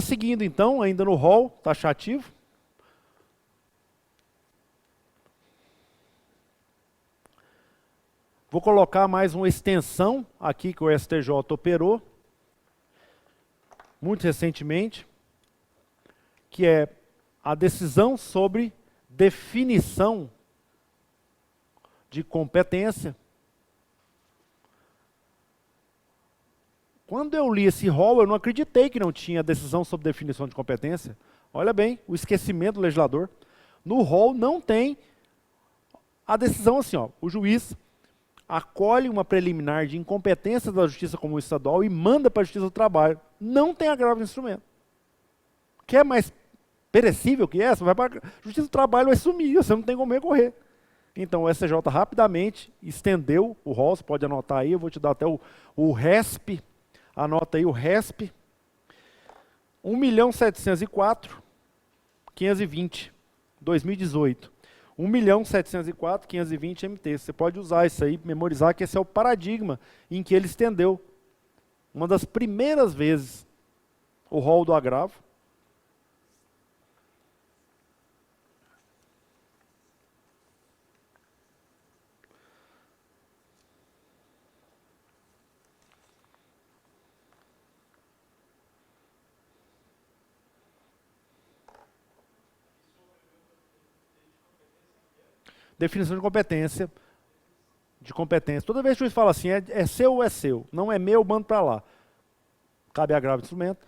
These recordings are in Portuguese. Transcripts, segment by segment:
Prosseguindo então, ainda no rol taxativo. Vou colocar mais uma extensão aqui que o STJ operou, muito recentemente, que é a decisão sobre definição de competência. Quando eu li esse rol, eu não acreditei que não tinha decisão sobre definição de competência. Olha bem, o esquecimento do legislador. No rol não tem a decisão assim, ó, o juiz acolhe uma preliminar de incompetência da Justiça Comum Estadual e manda para a Justiça do Trabalho. Não tem agravo de instrumento. Quer mais perecível que essa? Vai para a Justiça do Trabalho, vai sumir, você não tem como recorrer. Então o STJ rapidamente estendeu o rol, você pode anotar aí, eu vou te dar até o RESP, anota aí o RESP, 1.704.520, 2018. 1.704.520 MT. Você pode usar isso aí, memorizar que esse é o paradigma em que ele estendeu. Uma das primeiras vezes o rol do agravo. Definição de competência. Toda vez que o juiz fala assim, é seu ou é seu? Não é meu, mando para lá. Cabe agravo de instrumento.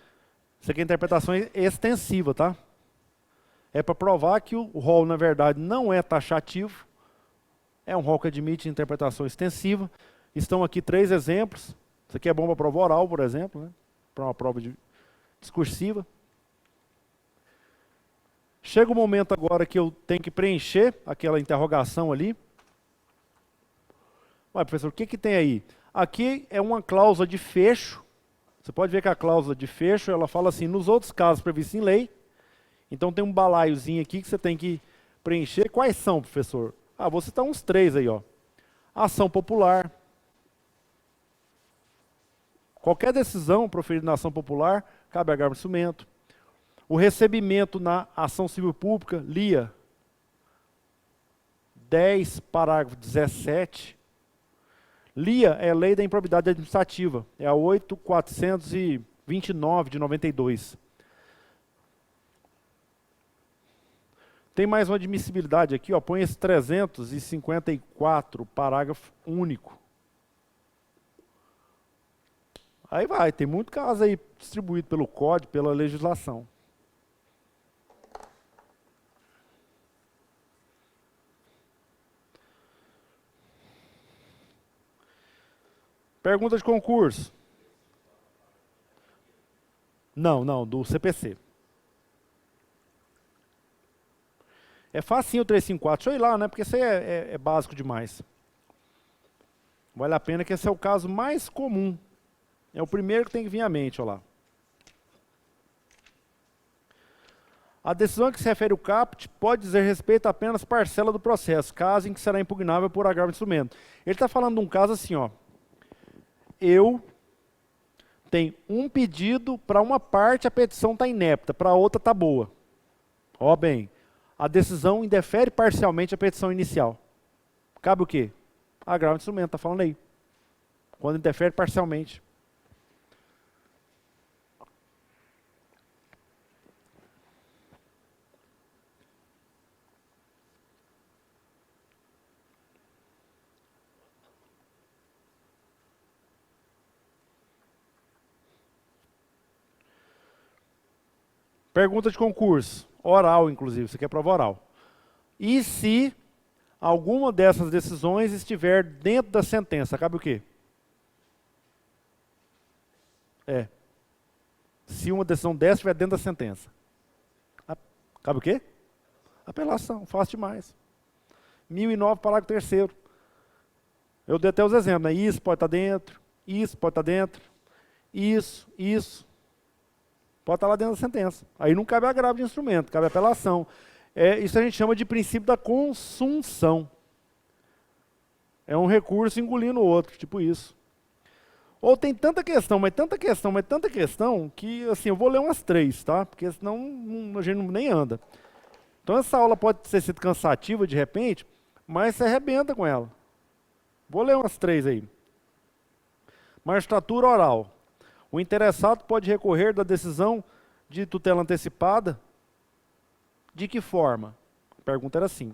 Isso aqui é interpretação extensiva, tá? É para provar que o rol, na verdade, não é taxativo. É um rol que admite interpretação extensiva. Estão aqui 3 exemplos. Isso aqui é bom para prova oral, por exemplo, né? Para uma prova discursiva. Chega o momento agora que eu tenho que preencher aquela interrogação ali. Ué, professor, o que tem aí? Aqui é uma cláusula de fecho. Você pode ver que a cláusula de fecho, ela fala assim, nos outros casos previstos em lei. Então tem um balaiozinho aqui que você tem que preencher. Quais são, professor? Ah, vou citar uns 3 aí, ó. Ação popular. Qualquer decisão proferida na ação popular, cabe agravo de instrumento. O recebimento na ação civil pública, LIA 10, parágrafo 17. LIA é Lei da Improbidade Administrativa, é a 8.429 de 92. Tem mais uma admissibilidade aqui, ó, põe esse 354, parágrafo único. Aí vai, tem muito caso aí distribuído pelo Código, pela legislação. Pergunta de concurso. Não, do CPC. É facinho o 354. Deixa eu ir lá, né? Porque isso aí é básico demais. Vale a pena que esse é o caso mais comum. É o primeiro que tem que vir à mente, olha lá. A decisão a que se refere o caput pode dizer respeito a apenas parcela do processo, caso em que será impugnável por agravo de instrumento. Ele está falando de um caso assim, ó. Eu tenho um pedido para uma parte, a petição está inepta, para a outra está boa. Ó bem, a decisão indefere parcialmente a petição inicial. Cabe o quê? Agravo de instrumento, está falando aí. Quando indefere parcialmente. Pergunta de concurso, oral inclusive, isso aqui é prova oral. E se alguma dessas decisões estiver dentro da sentença, cabe o quê? Se uma decisão dessa estiver dentro da sentença. Cabe o quê? Apelação, fácil demais. 1009, parágrafo 3º. Eu dei até os exemplos, né? Isso pode estar dentro, isso pode estar dentro, isso. Pode estar lá dentro da sentença. Aí não cabe agravo de instrumento, cabe apelação. Isso a gente chama de princípio da consunção. É um recurso engolindo o outro, tipo isso. Ou tem tanta questão, mas tanta questão, mas tanta questão, que assim, eu vou ler umas 3, tá? Porque senão a gente nem anda. Então essa aula pode ter sido cansativa de repente, mas você arrebenta com ela. Vou ler umas 3 aí. Magistratura oral. O interessado pode recorrer da decisão de tutela antecipada? De que forma? A pergunta era assim.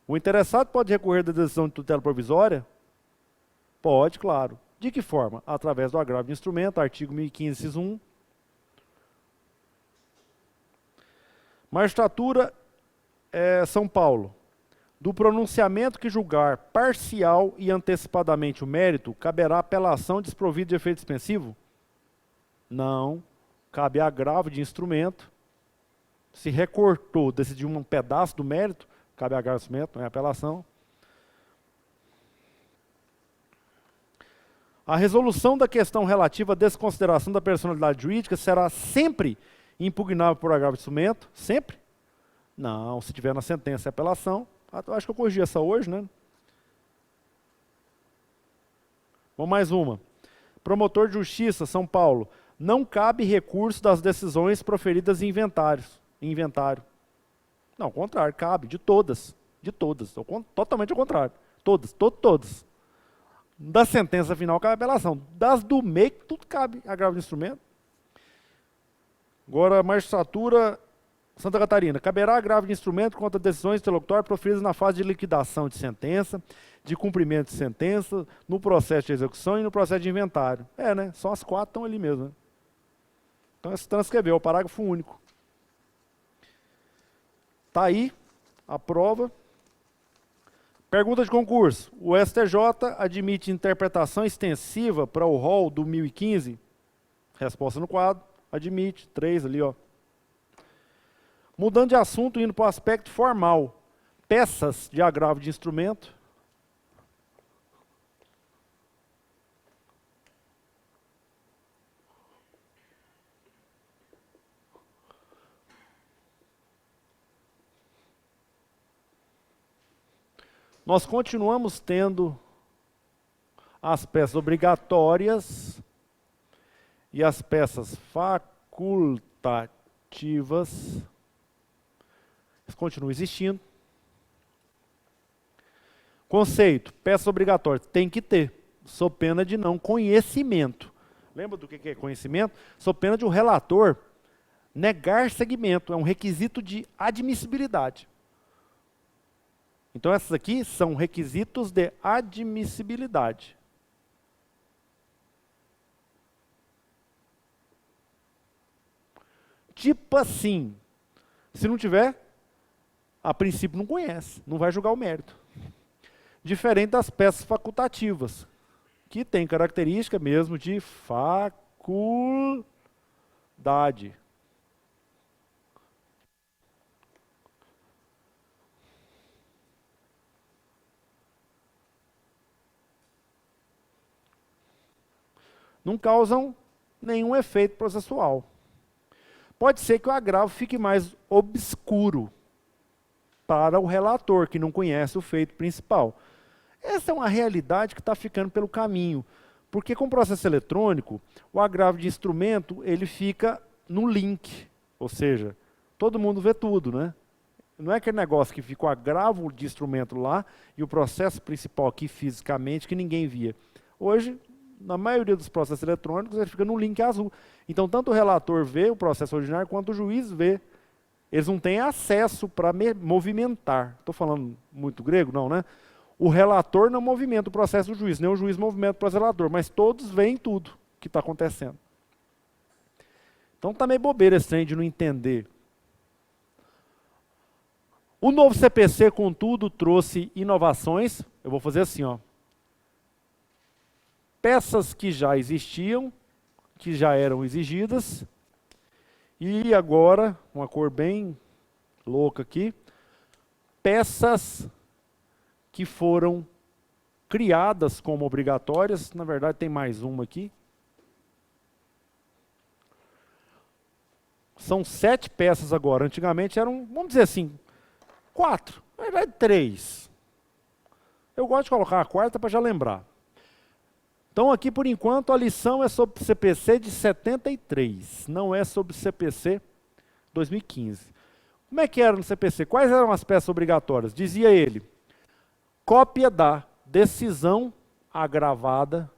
O interessado pode recorrer da decisão de tutela provisória? Pode, claro. De que forma? Através do agravo de instrumento, artigo 1015, inciso 1. Magistratura São Paulo. Do pronunciamento que julgar parcial e antecipadamente o mérito, caberá apelação desprovida de efeito suspensivo? Não. Cabe agravo de instrumento. Se recortou, decidiu um pedaço do mérito, cabe agravo de instrumento, não é apelação. A resolução da questão relativa à desconsideração da personalidade jurídica será sempre impugnável por agravo de instrumento? Sempre? Não, se tiver na sentença é apelação. Acho que eu corrigi essa hoje, né? Vamos mais uma. Promotor de Justiça, São Paulo. Não cabe recurso das decisões proferidas em inventário. Não, ao contrário, cabe, de todas. De todas, totalmente ao contrário. Todas. Da sentença final cabe apelação. Das do meio, tudo cabe agravo de instrumento. Agora, magistratura Santa Catarina. Caberá agravo de instrumento contra decisões interlocutórias proferidas na fase de liquidação de sentença, de cumprimento de sentença, no processo de execução e no processo de inventário. Né? Só as 4 estão ali mesmo. Né? Então, se transcreveu, o parágrafo único. Está aí a prova. Pergunta de concurso. O STJ admite interpretação extensiva para o rol do 1015? Resposta no quadro. Admite. 3 ali, ó. Mudando de assunto, indo para o aspecto formal. Peças de agravo de instrumento. Nós continuamos tendo as peças obrigatórias e as peças facultativas. Eles continuam existindo. Conceito, peças obrigatórias, tem que ter, sob pena de não conhecimento. Lembra do que é conhecimento? Sob pena de um relator negar segmento, é um requisito de admissibilidade. Então essas aqui são requisitos de admissibilidade. Tipo assim, se não tiver, a princípio não conhece, não vai julgar o mérito. Diferente das peças facultativas, que tem característica mesmo de faculdade. Não causam nenhum efeito processual. Pode ser que o agravo fique mais obscuro para o relator, que não conhece o feito principal. Essa é uma realidade que está ficando pelo caminho, porque com o processo eletrônico, o agravo de instrumento ele fica no link, ou seja, todo mundo vê tudo, né? Não é aquele negócio que fica o agravo de instrumento lá e o processo principal aqui fisicamente que ninguém via. Hoje, na maioria dos processos eletrônicos, ele fica no link azul. Então, tanto o relator vê o processo ordinário, quanto o juiz vê. Eles não têm acesso para movimentar. Estou falando muito grego? Não, né? O relator não movimenta o processo do juiz, nem o juiz movimenta o processo do relator, mas todos veem tudo que está acontecendo. Então, está meio bobeira esse trem de não entender. O novo CPC, contudo, trouxe inovações. Eu vou fazer assim, ó. Peças que já existiam, que já eram exigidas, e agora, uma cor bem louca aqui, peças que foram criadas como obrigatórias, na verdade tem mais uma aqui. São 7 peças agora, antigamente eram, vamos dizer assim, 4, na verdade 3. Eu gosto de colocar a quarta para já lembrar. Então aqui, por enquanto, a lição é sobre CPC de 73, não é sobre CPC 2015. Como é que era no CPC? Quais eram as peças obrigatórias? Dizia ele, cópia da decisão agravada,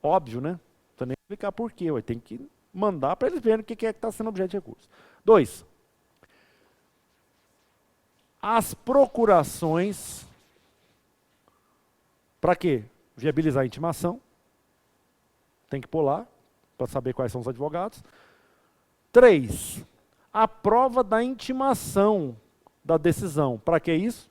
óbvio, né? Não precisa nem explicar por quê, tem que mandar para eles verem o que é que está sendo objeto de recurso. 2. As procurações, para quê? Viabilizar a intimação, tem que pôr lá, para saber quais são os advogados. 3. A prova da intimação da decisão. Para que isso?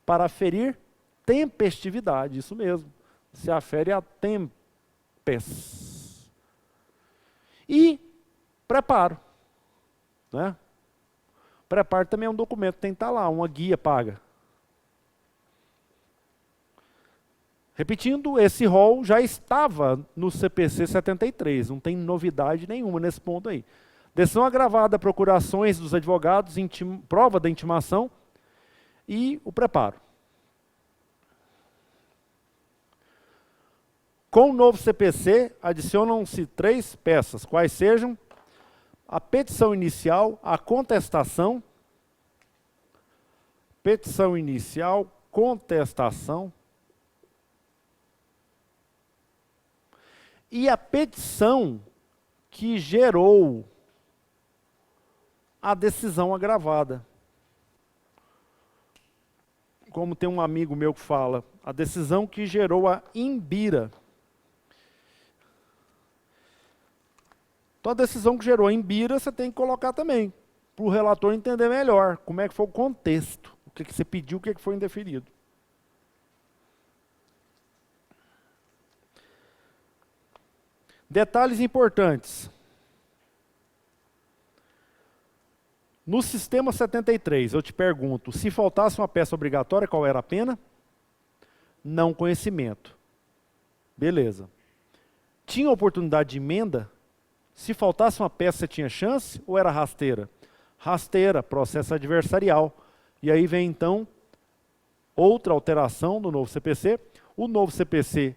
Para aferir tempestividade, isso mesmo. Se afere a tempes. E preparo. Né? Preparo também é um documento, tem que estar lá, uma guia paga. Repetindo, esse rol já estava no CPC 73, não tem novidade nenhuma nesse ponto aí. Decisão agravada, procurações dos advogados, prova da intimação e o preparo. Com o novo CPC, adicionam-se 3 peças, quais sejam a petição inicial, a contestação, e a petição que gerou a decisão agravada. Como tem um amigo meu que fala, a decisão que gerou a imbira. Então a decisão que gerou a imbira você tem que colocar também, para o relator entender melhor como é que foi o contexto, o que você pediu, o que foi indeferido. Detalhes importantes. No sistema 73, eu te pergunto, se faltasse uma peça obrigatória, qual era a pena? Não conhecimento. Beleza. Tinha oportunidade de emenda? Se faltasse uma peça, você tinha chance ou era rasteira? Rasteira, processo adversarial. E aí vem então outra alteração do novo CPC. O novo CPC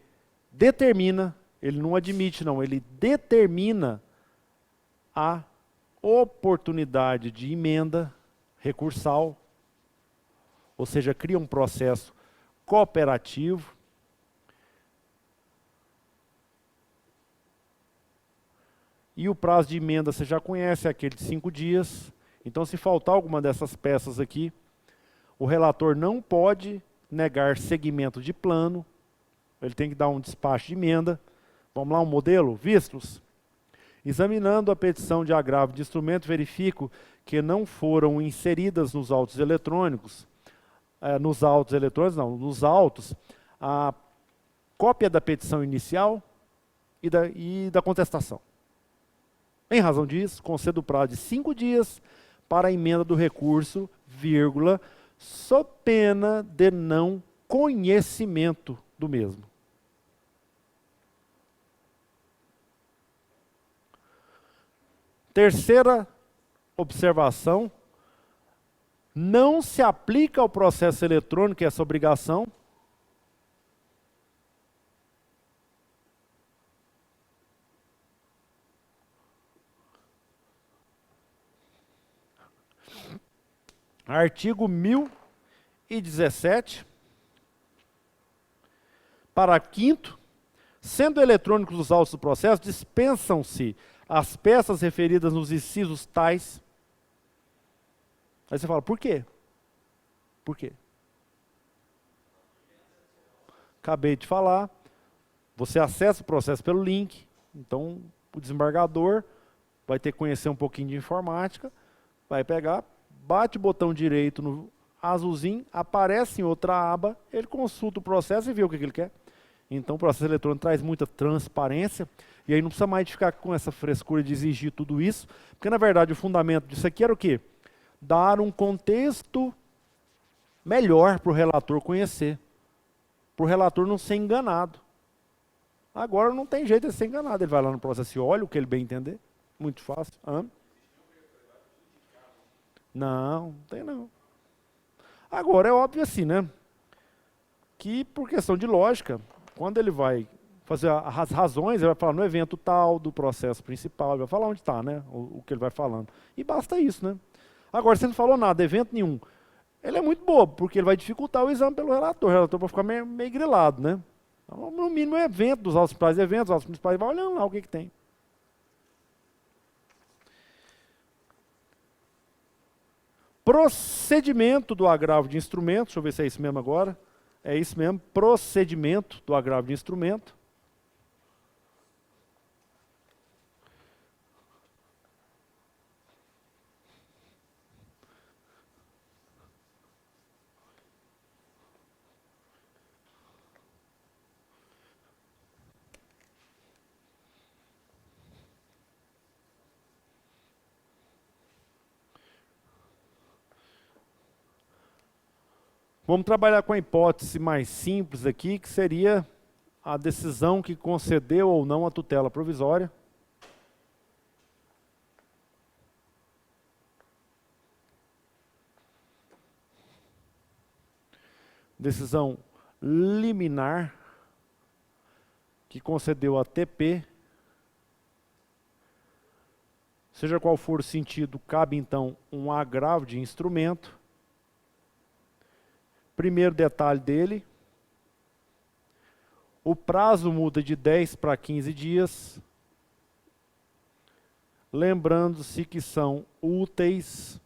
determina, ele não admite não, ele determina a oportunidade de emenda recursal, ou seja, cria um processo cooperativo. E o prazo de emenda você já conhece, é aquele de 5 dias. Então, se faltar alguma dessas peças aqui, o relator não pode negar seguimento de plano, ele tem que dar um despacho de emenda. Vamos lá, um modelo? Vistos. Examinando a petição de agravo de instrumento, verifico que não foram inseridas nos autos eletrônicos, nos autos, a cópia da petição inicial e da contestação. Em razão disso, concedo o prazo de 5 dias para a emenda do recurso, vírgula, sob pena de não conhecimento do mesmo. Terceira observação, não se aplica ao processo eletrônico essa obrigação. Artigo 1017, parágrafo 5º, sendo eletrônicos os autos do processo, dispensam-se as peças referidas nos incisos tais. Aí você fala, por quê? Por quê? Acabei de falar, você acessa o processo pelo link, então o desembargador vai ter que conhecer um pouquinho de informática, vai pegar, bate o botão direito no azulzinho, aparece em outra aba, ele consulta o processo e vê o que ele quer. Então o processo eletrônico traz muita transparência, e aí não precisa mais de ficar com essa frescura de exigir tudo isso, porque na verdade o fundamento disso aqui era o quê? Dar um contexto melhor para o relator conhecer, para o relator não ser enganado. Agora não tem jeito de ser enganado, ele vai lá no processo e olha o que ele bem entender, muito fácil. Não tem não. Agora é óbvio assim, né? Que por questão de lógica, quando ele vai fazer as razões, ele vai falar no evento tal do processo principal, ele vai falar onde está, né? O que ele vai falando. E basta isso, né? Agora, se não falou nada, evento nenhum, ele é muito bobo, porque ele vai dificultar o exame pelo relator. O relator vai ficar meio grilado, né? Então, no mínimo, é evento dos autos principais, eventos, os autos principais, vai olhando lá o que tem. Procedimento do agravo de instrumento, deixa eu ver se é isso mesmo agora. É isso mesmo, procedimento do agravo de instrumento. Vamos trabalhar com a hipótese mais simples aqui, que seria a decisão que concedeu ou não a tutela provisória. Decisão liminar que concedeu a TP. Seja qual for o sentido, cabe então um agravo de instrumento. Primeiro detalhe dele, o prazo muda de 10 para 15 dias, lembrando-se que são úteis.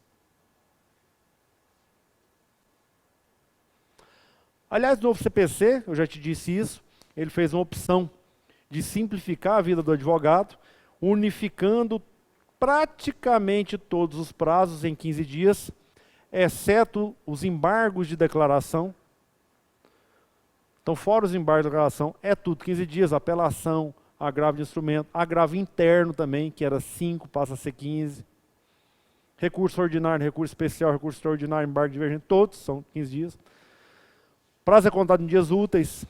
Aliás, no novo CPC, eu já te disse isso, ele fez uma opção de simplificar a vida do advogado, unificando praticamente todos os prazos em 15 dias, exceto os embargos de declaração. Então, fora os embargos de declaração, é tudo 15 dias, apelação, agravo de instrumento, agravo interno também, que era 5, passa a ser 15. Recurso ordinário, recurso especial, recurso extraordinário, embargo divergente, todos são 15 dias. Prazo é contado em dias úteis.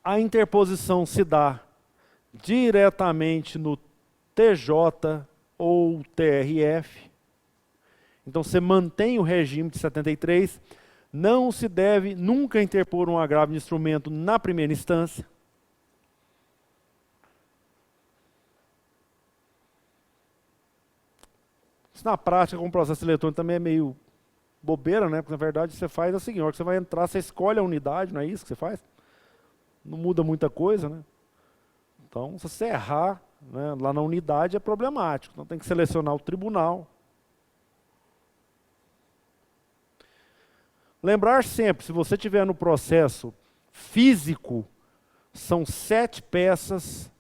A interposição se dá diretamente no TJ ou TRF. Então, você mantém o regime de 73, não se deve nunca interpor um agravo de instrumento na primeira instância. Isso na prática, com o processo eletrônico, também é meio bobeira, né? Porque, na verdade, você faz a seguinte, a hora que você vai entrar, você escolhe a unidade, não é isso que você faz? Não muda muita coisa, né? Então, se você errar, né, lá na unidade é problemático. Então, tem que selecionar o tribunal. Lembrar sempre, se você estiver no processo físico, são 7 peças.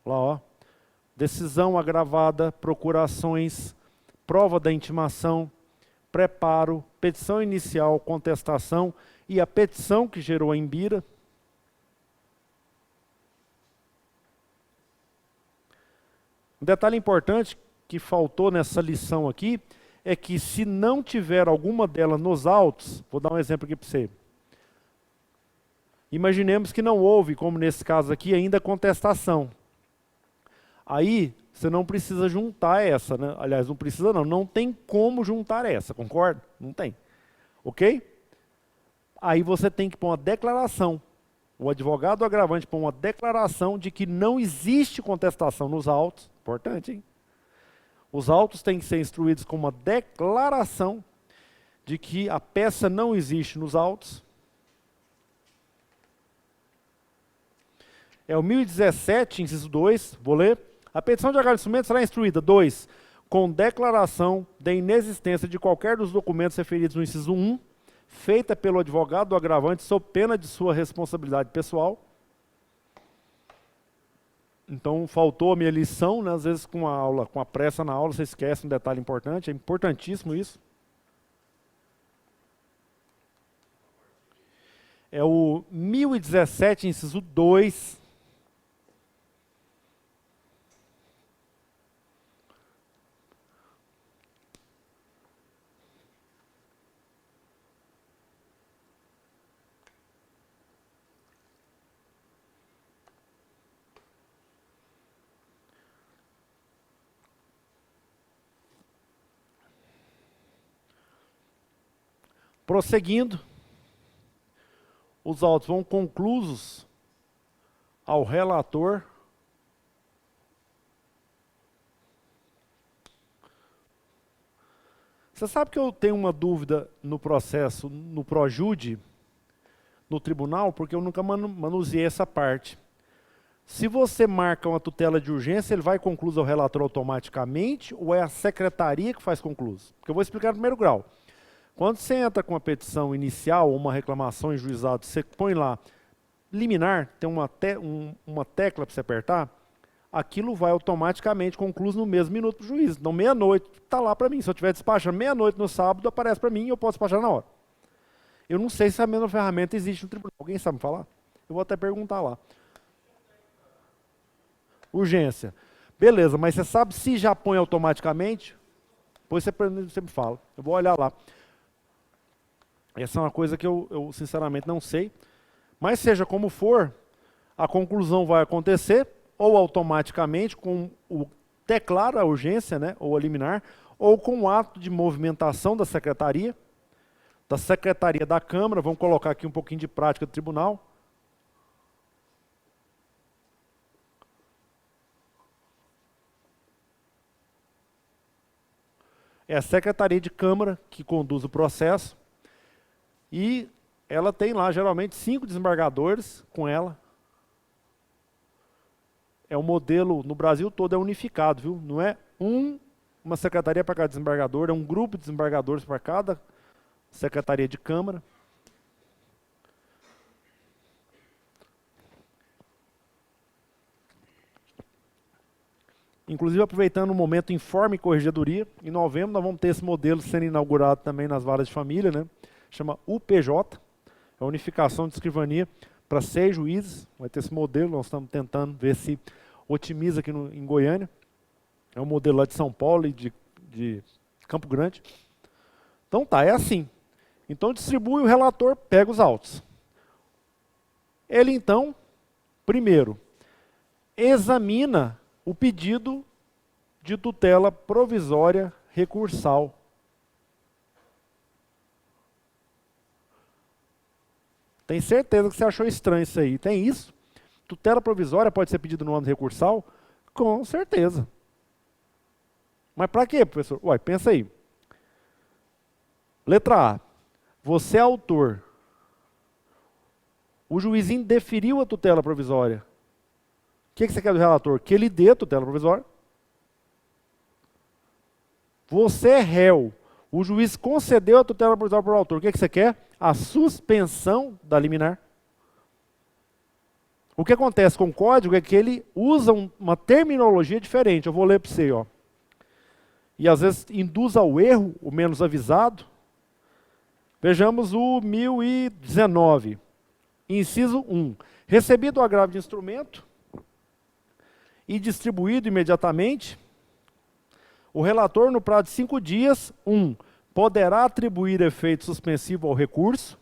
Lá, ó. Decisão agravada, procurações, prova da intimação, preparo, petição inicial, contestação e a petição que gerou a imbira. Um detalhe importante que faltou nessa lição aqui é que se não tiver alguma delas nos autos, vou dar um exemplo aqui para você. Imaginemos que não houve, como nesse caso aqui, ainda contestação. Aí, você não precisa juntar essa, né? Aliás, não precisa não, não tem como juntar essa, concorda? Não tem. Ok? Aí você tem que pôr uma declaração. O advogado agravante põe uma declaração de que não existe contestação nos autos. Importante, hein? Os autos têm que ser instruídos com uma declaração de que a peça não existe nos autos. É o 1017, inciso 2, vou ler. A petição de agravo de instrumento será instruída, 2, com declaração da inexistência de qualquer dos documentos referidos no inciso 1, feita pelo advogado do agravante sob pena de sua responsabilidade pessoal. Então, faltou a minha lição, né? Às vezes com a aula, com a pressa na aula, você esquece um detalhe importante, é importantíssimo isso. É o 1017, inciso 2. Prosseguindo, os autos vão conclusos ao relator. Você sabe que eu tenho uma dúvida no processo, no Projude, no tribunal, porque eu nunca manuseei essa parte. Se você marca uma tutela de urgência, ele vai concluso ao relator automaticamente ou é a secretaria que faz concluso? Porque eu vou explicar no primeiro grau. Quando você entra com uma petição inicial ou uma reclamação em juizado, você põe lá liminar, tem uma tecla para você apertar, aquilo vai automaticamente concluso no mesmo minuto para o juiz. Então, meia-noite, está lá para mim. Se eu estiver despachando meia-noite no sábado, aparece para mim e eu posso despachar na hora. Eu não sei se a mesma ferramenta existe no tribunal. Alguém sabe me falar? Eu vou até perguntar lá. Urgência. Beleza, mas você sabe se já põe automaticamente? Depois você me fala. Eu vou olhar lá. Essa é uma coisa que eu sinceramente não sei. Mas seja como for, a conclusão vai acontecer ou automaticamente com o declara a urgência, né, ou a liminar, ou com o ato de movimentação da secretaria da Câmara. Vamos colocar aqui um pouquinho de prática do tribunal. É a Secretaria de Câmara que conduz o processo e ela tem lá geralmente 5 desembargadores com ela. É um modelo, no Brasil todo é unificado, viu? Não é uma secretaria para cada desembargador, é um grupo de desembargadores para cada secretaria de Câmara. Inclusive, aproveitando o momento Informe e Corregedoria, em novembro nós vamos ter esse modelo sendo inaugurado também nas varas de família, né? Chama UPJ, é a Unificação de Escrivania para 6 juízes. Vai ter esse modelo, nós estamos tentando ver se otimiza aqui em Goiânia. É um modelo lá de São Paulo e de Campo Grande. Então tá, é assim. Então distribui, o relator pega os autos. Ele então, primeiro, examina o pedido de tutela provisória recursal. Tem certeza que você achou estranho isso aí? Tem isso? Tutela provisória pode ser pedido no âmbito recursal? Com certeza. Mas para quê, professor? Ué, pensa aí. Letra A. Você é autor. O juiz indeferiu a tutela provisória. O que você quer do relator? Que ele dê a tutela provisória. Você é réu. O juiz concedeu a tutela provisória para o autor. O que você quer? A suspensão da liminar. O que acontece com o código é que ele usa uma terminologia diferente. Eu vou ler para você, ó. E às vezes induz ao erro o menos avisado. Vejamos o 1019. Inciso 1. Recebido o agravo de instrumento e distribuído imediatamente, o relator, no prazo de 5 dias, 1. Poderá atribuir efeito suspensivo ao recurso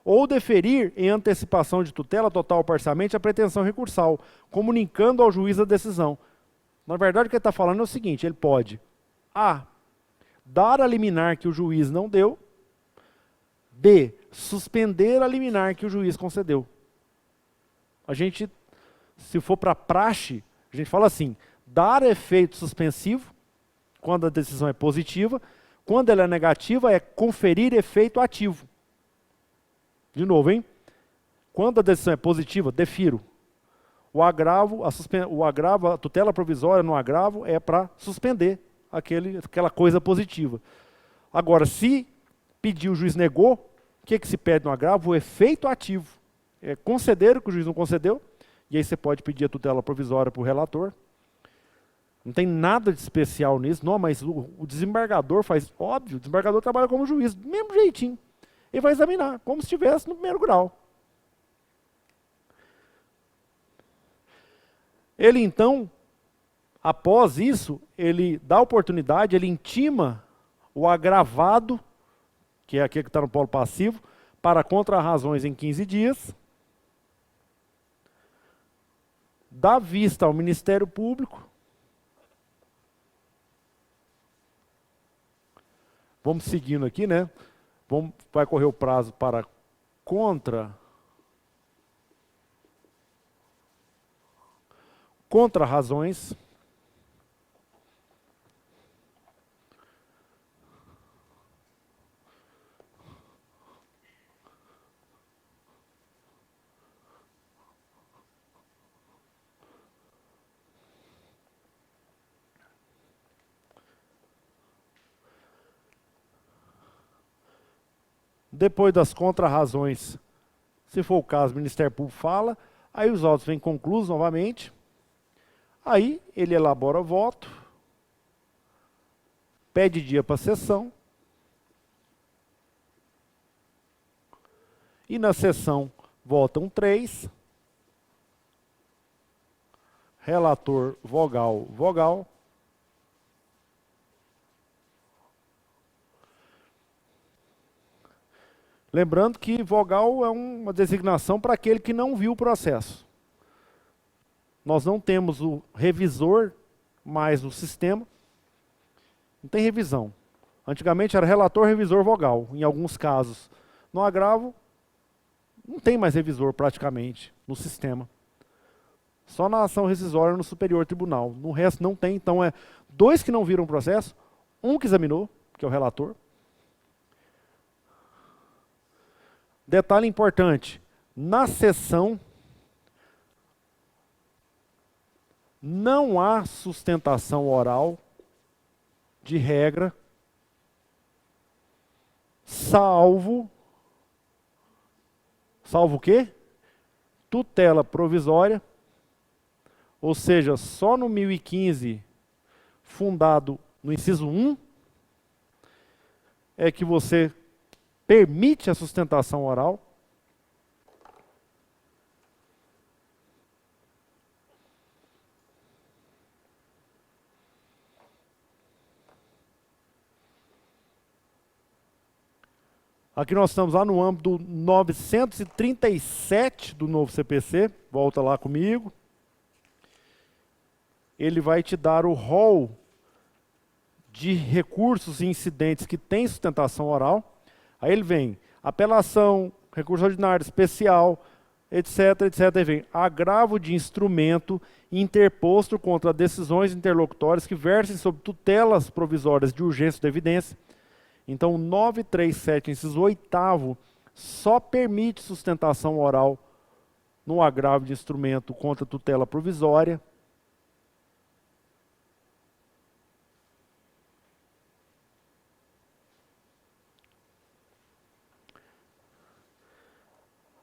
ou deferir em antecipação de tutela total ou parcialmente a pretensão recursal, comunicando ao juiz a decisão. Na verdade, o que ele está falando é o seguinte, ele pode A. Dar a liminar que o juiz não deu, B. Suspender a liminar que o juiz concedeu. A gente, se for para praxe, a gente fala assim, dar efeito suspensivo, quando a decisão é positiva, quando ela é negativa, é conferir efeito ativo. De novo, hein? Quando a decisão é positiva, defiro. O agravo, a tutela provisória no agravo é para suspender aquela coisa positiva. Agora, se pedir, o juiz negou, o que se pede no agravo? O efeito ativo. É conceder o que o juiz não concedeu, e aí você pode pedir a tutela provisória para o relator. Não tem nada de especial nisso, não, mas o desembargador faz, óbvio, o desembargador trabalha como juiz, do mesmo jeitinho. Ele vai examinar, como se estivesse no primeiro grau. Ele então, após isso, ele dá oportunidade, ele intima o agravado, que é aquele que está no polo passivo, para contra-razões em 15 dias, dá vista ao Ministério Público. Vamos seguindo aqui, né? Vai correr o prazo para contra-razões. Depois das contra-razões, se for o caso, o Ministério Público fala, aí os autos vêm conclusos novamente, aí ele elabora o voto, pede dia para a sessão, e na sessão votam 3, relator vogal, lembrando que vogal é uma designação para aquele que não viu o processo. Nós não temos o revisor mais no sistema, não tem revisão. Antigamente era relator, revisor, vogal. Em alguns casos, no agravo, não tem mais revisor praticamente no sistema. Só na ação rescisória no Superior Tribunal. No resto não tem, então é 2 que não viram o processo, 1 que examinou, que é o relator. Detalhe importante, na sessão não há sustentação oral de regra, salvo o quê? Tutela provisória, ou seja, só no 1015, fundado no inciso 1, é que você permite a sustentação oral. Aqui nós estamos lá no âmbito do 937 do novo CPC, volta lá comigo. Ele vai te dar o rol de recursos e incidentes que tem sustentação oral. Aí ele vem apelação, recurso ordinário, especial, etc, etc. Aí vem agravo de instrumento interposto contra decisões interlocutórias que versem sobre tutelas provisórias de urgência da evidência. Então, o 937, inciso 8º, só permite sustentação oral no agravo de instrumento contra tutela provisória.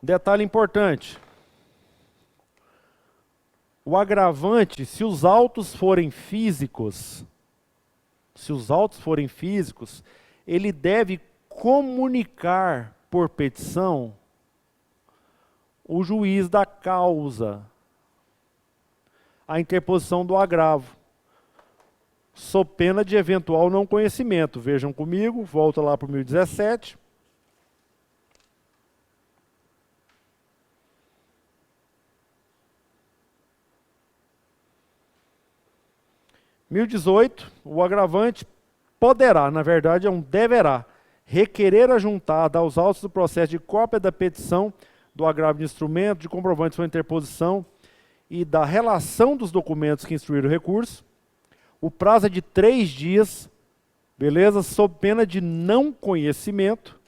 Detalhe importante. O agravante, se os autos forem físicos, ele deve comunicar por petição o juiz da causa a interposição do agravo, sob pena de eventual não conhecimento. Vejam comigo, volta lá para o 1017. 1018, o agravante poderá, na verdade é um deverá, requerer a juntada aos autos do processo de cópia da petição, do agravo de instrumento, de comprovante de sua interposição e da relação dos documentos que instruíram o recurso. O prazo é de 3 dias, beleza? Sob pena de não conhecimento.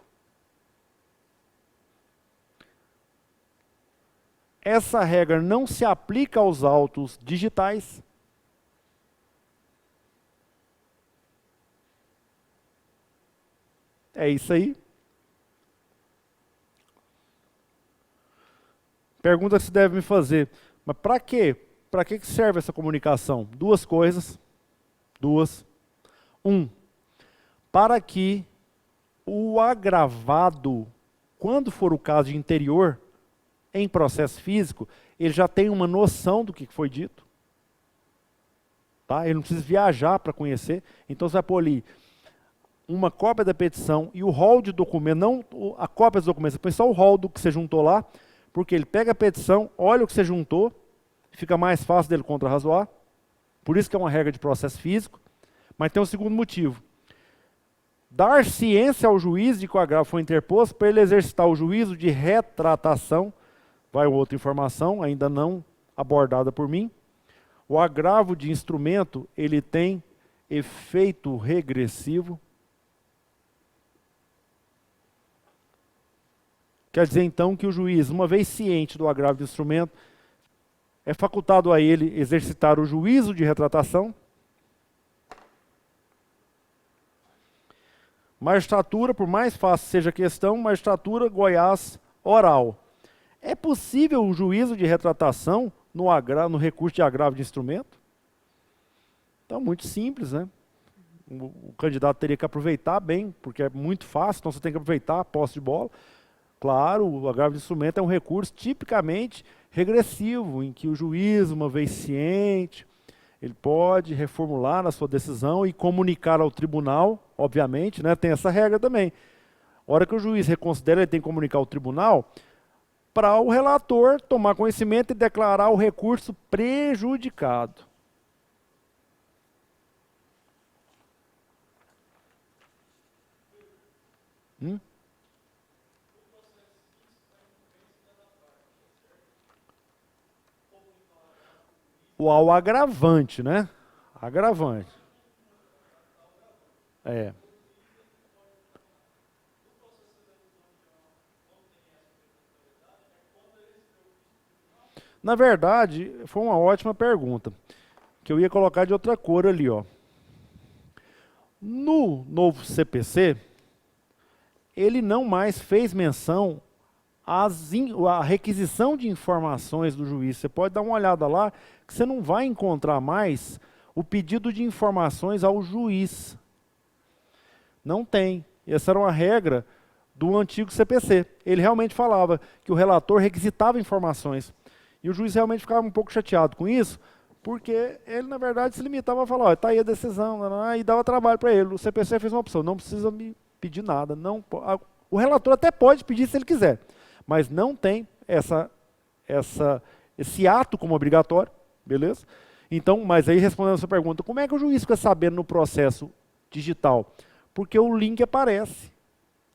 Essa regra não se aplica aos autos digitais. É isso aí. Pergunta que se deve me fazer. Mas para quê? Para que serve essa comunicação? 2 coisas. 2. 1. Para que o agravado, quando for o caso de interior, em processo físico, ele já tem uma noção do que foi dito. Tá? Ele não precisa viajar para conhecer. Então você vai pôr ali uma cópia da petição e o rol de documento, não a cópia dos documentos, você põe só o rol do que você juntou lá, porque ele pega a petição, olha o que você juntou, fica mais fácil dele contra-razoar. Por isso que é uma regra de processo físico. Mas tem um segundo motivo. dar ciência ao juiz de que o agravo foi interposto para ele exercitar o juízo de retratação. Vai outra informação, ainda não abordada por mim. O agravo de instrumento, ele tem efeito regressivo. Quer dizer, então, que o juiz, uma vez ciente do agravo de instrumento, é facultado a ele exercitar o juízo de retratação. Magistratura, por mais fácil seja a questão, magistratura Goiás oral. É possível o juízo de retratação no recurso de agravo de instrumento? Então, muito simples, né? O candidato teria que aproveitar bem, porque é muito fácil, então você tem que aproveitar a posse de bola. Claro, o agravo de instrumento é um recurso tipicamente regressivo, em que o juiz, uma vez ciente, ele pode reformular a sua decisão e comunicar ao tribunal, obviamente, né, tem essa regra também. A hora que o juiz reconsidera, ele tem que comunicar ao tribunal para o relator tomar conhecimento e declarar o recurso prejudicado. O agravante, né? Agravante. É. Na verdade, foi uma ótima pergunta, que eu ia colocar de outra cor ali, ó. No novo CPC, ele não mais fez menção à requisição de informações do juiz. Você pode dar uma olhada lá, que você não vai encontrar mais o pedido de informações ao juiz. Não tem. Essa era uma regra do antigo CPC. Ele realmente falava que o relator requisitava informações. E o juiz realmente ficava um pouco chateado com isso, porque ele, na verdade, se limitava a falar, está aí a decisão, e dava trabalho para ele. O CPC fez uma opção, não precisa me pedir nada. Não, o relator até pode pedir se ele quiser, mas não tem esse ato como obrigatório, beleza? Então, mas aí respondendo a sua pergunta, como é que o juiz fica sabendo no processo digital? Porque o link aparece.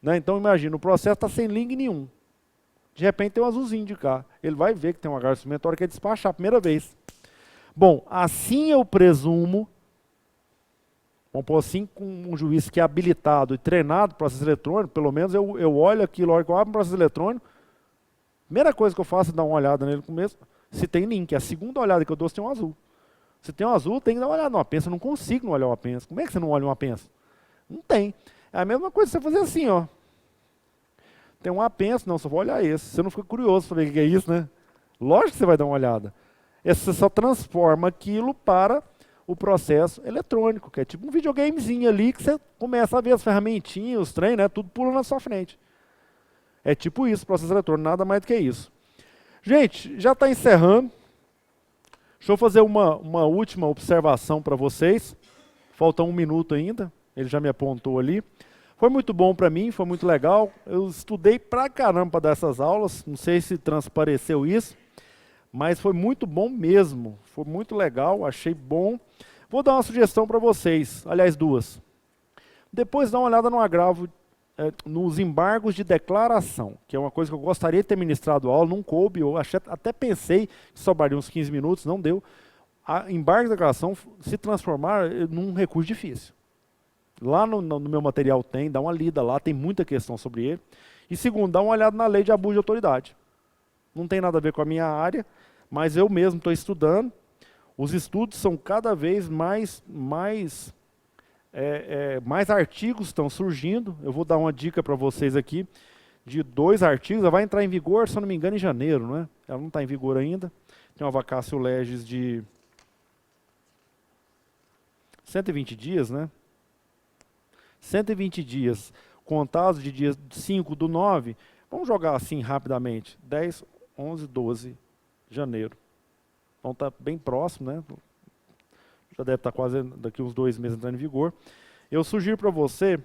Né? Então, imagina, o processo está sem link nenhum. De repente tem um azulzinho de cá. Ele vai ver que tem um agravo de instrumento na hora que ele despachar a primeira vez. Bom, assim eu presumo, vamos pôr assim, com um juiz que é habilitado e treinado para processo eletrônico, pelo menos eu olho aquilo, a hora que eu abro um processo eletrônico, a primeira coisa que eu faço é dar uma olhada nele no começo, se tem link. A segunda olhada que eu dou se tem um azul. Se tem um azul, tem que dar uma olhada numa pensa. Eu não consigo não olhar uma pensa. Como é que você não olha uma pensa? Não tem. É a mesma coisa você fazer assim, ó. Tem um apenso, não, só vou olhar esse. Você não fica curioso para ver o que é isso, né? Lógico que você vai dar uma olhada. Você só transforma aquilo para o processo eletrônico, que é tipo um videogamezinho ali que você começa a ver as ferramentinhas, os trem, né? Tudo pula na sua frente. É tipo isso, processo eletrônico, nada mais do que isso. Gente, já está encerrando. Deixa eu fazer uma última observação para vocês. Falta 1 minuto ainda, ele já me apontou ali. Foi muito bom para mim, foi muito legal. Eu estudei pra caramba para dar essas aulas, não sei se transpareceu isso, mas foi muito bom mesmo. Foi muito legal, achei bom. Vou dar uma sugestão para vocês, aliás, 2. Depois dá uma olhada no agravo, nos embargos de declaração, que é uma coisa que eu gostaria de ter ministrado aula, não coube, eu até pensei que sobraria uns 15 minutos, não deu. A embargo de declaração se transformar num recurso difícil. Lá no meu material tem, dá uma lida lá, tem muita questão sobre ele. E segundo, dá uma olhada na lei de abuso de autoridade. Não tem nada a ver com a minha área, mas eu mesmo estou estudando. Os estudos são cada vez mais artigos estão surgindo. Eu vou dar uma dica para vocês aqui de 2 artigos. Ela vai entrar em vigor, se eu não me engano, em janeiro, né? Ela não está em vigor ainda. Tem uma vacatio legis de 120 dias, né? 120 dias, contados de dias 5/9, vamos jogar assim rapidamente, 10, 11, 12 de janeiro. Então está bem próximo, né? Já deve estar quase daqui uns 2 meses entrando em vigor. Eu sugiro para você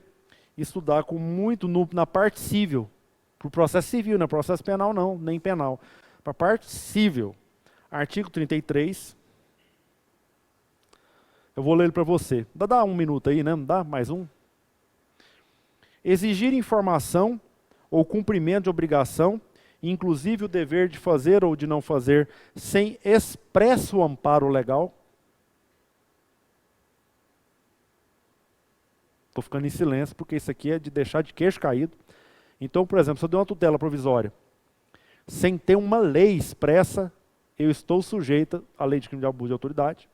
estudar com muito na parte civil, para o processo civil, não é processo penal não, nem penal. Para a parte civil, artigo 33, eu vou ler ele para você. Dá 1 minuto aí, né? Não dá? Mais um? Exigir informação ou cumprimento de obrigação, inclusive o dever de fazer ou de não fazer, sem expresso amparo legal. Estou ficando em silêncio, porque isso aqui é de deixar de queixo caído. Então, por exemplo, se eu der uma tutela provisória, sem ter uma lei expressa, eu estou sujeita à lei de crime de abuso de autoridade.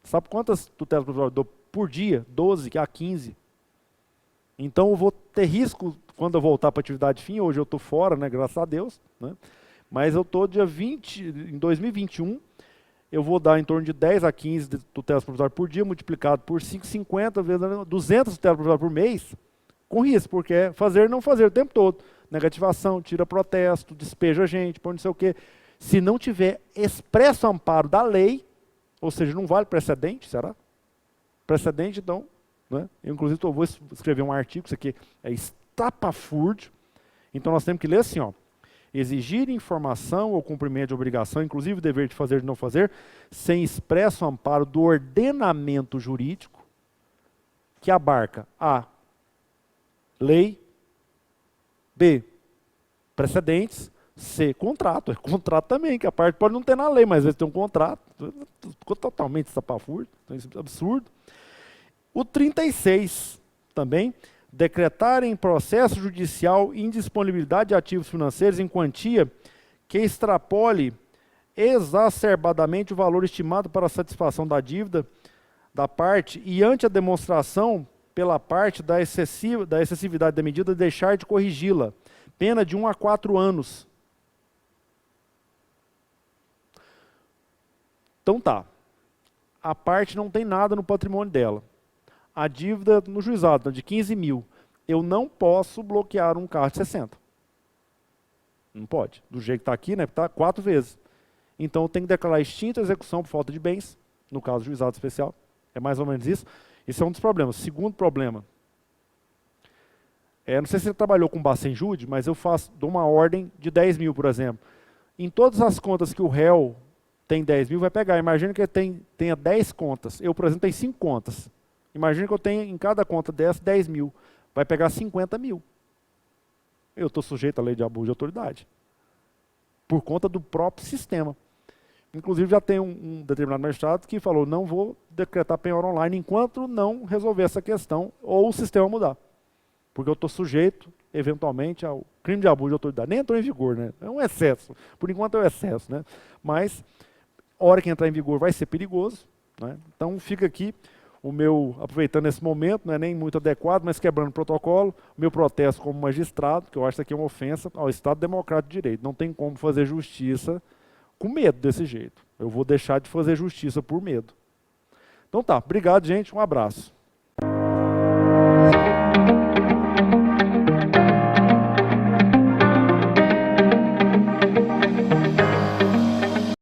Sabe quantas tutelas provisórias eu dou por dia? 12 a 15. Então eu vou ter risco quando eu voltar para a atividade fim. Hoje eu estou fora, né, graças a Deus. Né? Mas eu estou dia 20, em 2021, eu vou dar em torno de 10 a 15 de tutelas provisórias por dia, multiplicado por 5,50 vezes 200 tutelas provisórias por mês, com risco, porque é fazer e não fazer o tempo todo. Negativação, tira protesto, despeja a gente, põe não sei o quê. Se não tiver expresso amparo da lei, ou seja, não vale precedente, será? Precedente, então, né? Eu inclusive vou escrever um artigo, isso aqui é estapafúrdio. Então nós temos que ler assim, ó. Exigir informação ou cumprimento de obrigação, inclusive o dever de fazer e de não fazer, sem expresso amparo do ordenamento jurídico, que abarca A, lei, B, precedentes, C, contrato. É contrato também, que a parte pode não ter na lei, mas às vezes tem um contrato. Ficou totalmente estapafúrdio, absurdo. O 36 também, decretar em processo judicial indisponibilidade de ativos financeiros em quantia que extrapole exacerbadamente o valor estimado para a satisfação da dívida da parte e ante a demonstração pela parte da excessividade da medida deixar de corrigi-la. Pena de 1 a 4 anos. Então tá, a parte não tem nada no patrimônio dela. A dívida no juizado, de 15 mil. Eu não posso bloquear um carro de 60. Não pode. Do jeito que está aqui, né? Está 4 vezes. Então eu tenho que declarar extinta a execução por falta de bens, no caso do juizado especial. É mais ou menos isso. Esse é um dos problemas. Segundo problema. Não sei se você trabalhou com Bacen Jude, mas eu dou uma ordem de 10 mil, por exemplo. Em todas as contas que o réu tem 10 mil, vai pegar. Imagina que ele tenha 10 contas. Eu, por exemplo, tenho 5 contas. Imagina que eu tenha em cada conta dessas 10 mil. Vai pegar 50 mil. Eu estou sujeito à lei de abuso de autoridade. Por conta do próprio sistema. Inclusive já tem um determinado magistrado que falou, não vou decretar penhora online enquanto não resolver essa questão ou o sistema mudar. Porque eu estou sujeito, eventualmente, ao crime de abuso de autoridade. Nem entrou em vigor, né? É um excesso. Por enquanto é um excesso, né? Mas, a hora que entrar em vigor vai ser perigoso. Né? Então fica aqui o meu, aproveitando esse momento, não é nem muito adequado, mas quebrando o protocolo, o meu protesto como magistrado, que eu acho que isso aqui é uma ofensa ao Estado Democrático de Direito. Não tem como fazer justiça com medo desse jeito. Eu vou deixar de fazer justiça por medo. Então tá, obrigado, gente, um abraço.